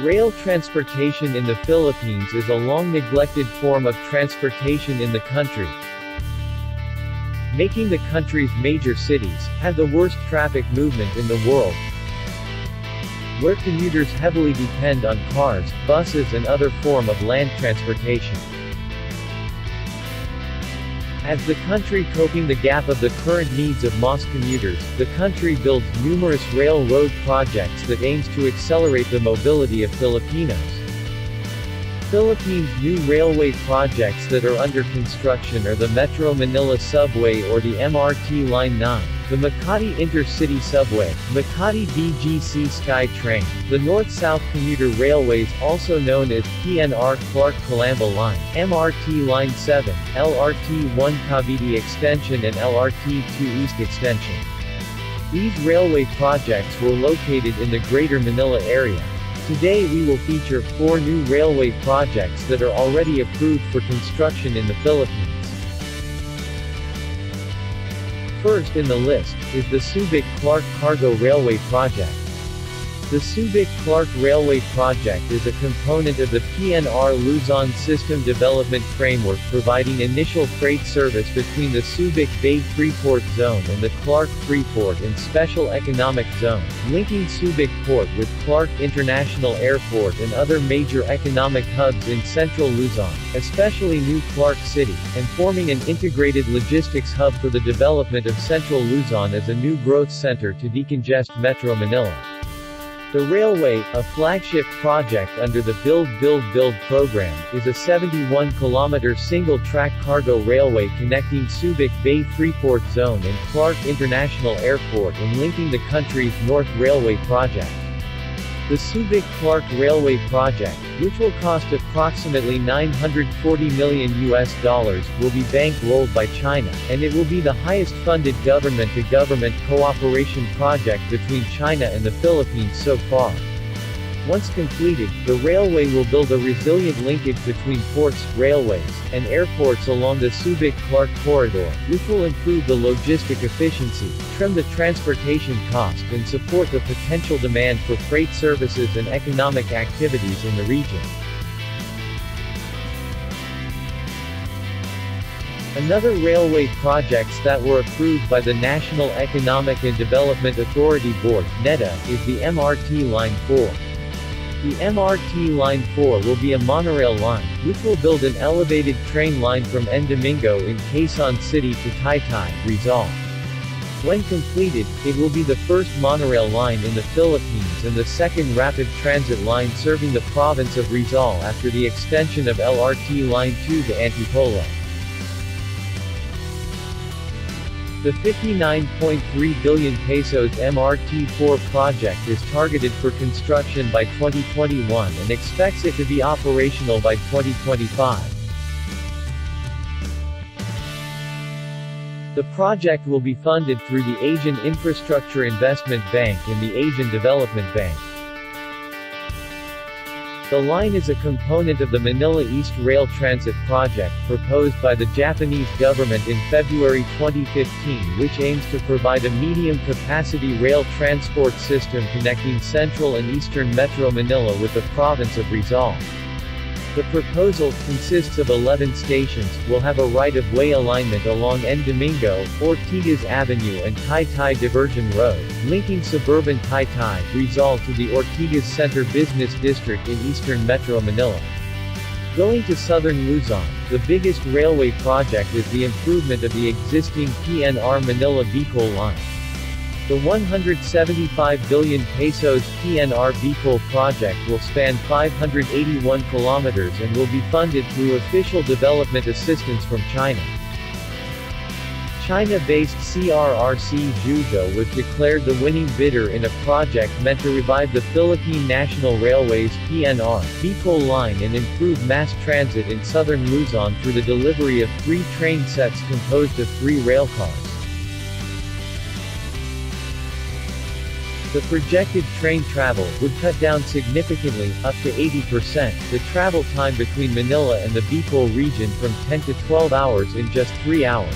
Rail transportation in the Philippines is a long-neglected form of transportation in the country, making the country's major cities have the worst traffic movement in the world, where commuters heavily depend on cars, buses and other form of land transportation. As the country coping the gap of the current needs of most commuters, the country builds numerous railroad projects that aims to accelerate the mobility of Filipinos. Philippines' new railway projects that are under construction are the Metro Manila Subway or the MRT Line 9, the Makati Intercity Subway, Makati BGC SkyTrain, the North-South Commuter Railways also known as PNR Clark-Calamba Line, MRT Line 7, LRT-1 Cavite Extension and LRT-2 East Extension. These railway projects were located in the Greater Manila area. Today we will feature 4 new railway projects that are already approved for construction in the Philippines. First in the list is the Subic-Clark Cargo Railway Project. The Subic-Clark Railway Project is a component of the PNR Luzon System Development Framework providing initial freight service between the Subic Bay Freeport Zone and the Clark Freeport and Special Economic Zone, linking Subic Port with Clark International Airport and other major economic hubs in central Luzon, especially New Clark City, and forming an integrated logistics hub for the development of central Luzon as a new growth center to decongest Metro Manila. The railway, a flagship project under the Build program, is a 71-kilometer single-track cargo railway connecting Subic Bay Freeport Zone and Clark International Airport and linking the country's North Railway project. The Subic-Clark Railway project, which will cost approximately $940 million, will be bankrolled by China, and it will be the highest funded government-to-government cooperation project between China and the Philippines so far. Once completed, the railway will build a resilient linkage between ports, railways, and airports along the Subic-Clark corridor, which will improve the logistic efficiency, trim the transportation cost and support the potential demand for freight services and economic activities in the region. Another railway projects that were approved by the National Economic and Development Authority Board, NEDA, is the MRT Line 4. The MRT Line 4 will be a monorail line, which will build an elevated train line from N. Domingo in Quezon City to Taytay, Rizal. When completed, it will be the first monorail line in the Philippines and the second rapid transit line serving the province of Rizal after the extension of LRT Line 2 to Antipolo. The 59.3 billion pesos MRT-4 project is targeted for construction by 2021 and expects it to be operational by 2025. The project will be funded through the Asian Infrastructure Investment Bank and the Asian Development Bank. The line is a component of the Manila East Rail Transit Project proposed by the Japanese government in February 2015, which aims to provide a medium-capacity rail transport system connecting central and eastern Metro Manila with the province of Rizal. The proposal consists of 11 stations, will have a right-of-way alignment along N. Domingo, Ortigas Avenue and Taytay Diversion Road, linking suburban Taytay, Rizal to the Ortigas Center Business District in eastern Metro Manila. Going to southern Luzon, the biggest railway project is the improvement of the existing PNR Manila-Bicol line. The 175 billion pesos PNR Bicol project will span 581 kilometers and will be funded through official development assistance from China. China-based CRRC Zhuzhou was declared the winning bidder in a project meant to revive the Philippine National Railways PNR Bicol line and improve mass transit in southern Luzon through the delivery of 3 train sets composed of 3 railcars. The projected train travel would cut down significantly, up to 80%, the travel time between Manila and the Bicol region from 10 to 12 hours in just 3 hours.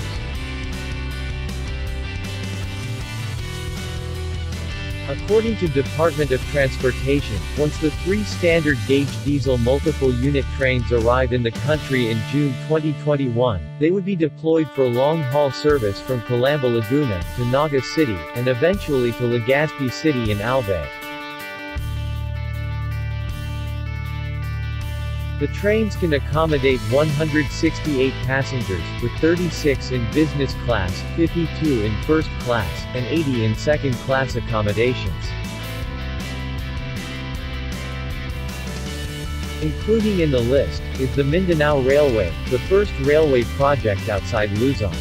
According to Department of Transportation, once the 3 standard gauge diesel multiple unit trains arrive in the country in June 2021, they would be deployed for long-haul service from Calamba Laguna to Naga City, and eventually to Legazpi City in Albay. The trains can accommodate 168 passengers, with 36 in business class, 52 in first class, and 80 in second class accommodations. Including in the list, is the Mindanao Railway, the first railway project outside Luzon.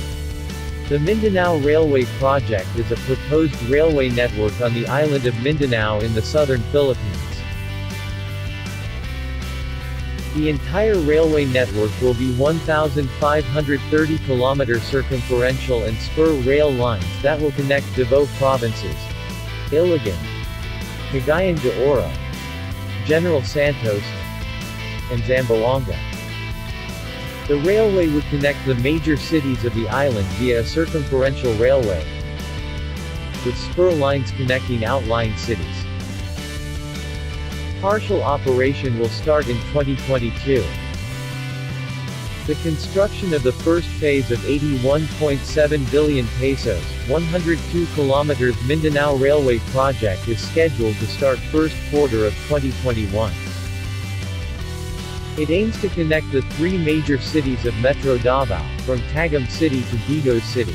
The Mindanao Railway project is a proposed railway network on the island of Mindanao in the southern Philippines. The entire railway network will be 1,530 km circumferential and spur rail lines that will connect Davao provinces, Iligan, Cagayan de Oro, General Santos, and Zamboanga. The railway would connect the major cities of the island via a circumferential railway, with spur lines connecting outlying cities. Partial operation will start in 2022. The construction of the first phase of 81.7 billion pesos, 102 kilometers Mindanao Railway project is scheduled to start first quarter of 2021. It aims to connect the 3 major cities of Metro Davao, from Tagum City to Vigo City.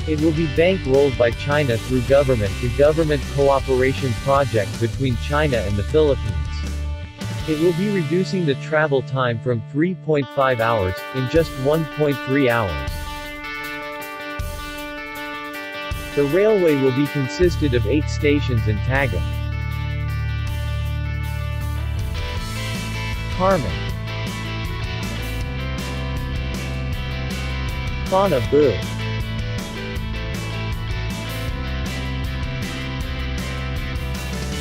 It will be bankrolled by China through government-to-government cooperation project between China and the Philippines. It will be reducing the travel time from 3.5 hours, in just 1.3 hours. The railway will be consisted of 8 stations in Tagum, Carmen, Panabu,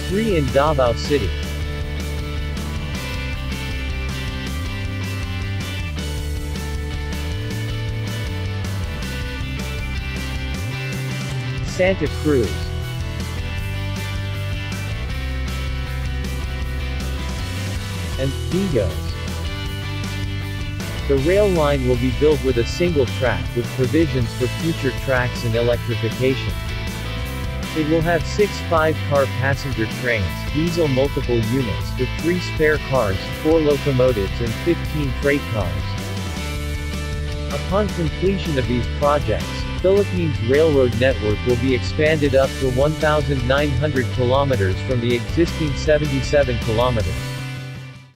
Three in Davao City, Santa Cruz, and Vigos. The rail line will be built with a single track with provisions for future tracks and electrification. It will have 6 5-car passenger trains, diesel multiple units, with 3 spare cars, 4 locomotives and 15 freight cars. Upon completion of these projects, Philippines railroad network will be expanded up to 1,900 kilometers from the existing 77 kilometers.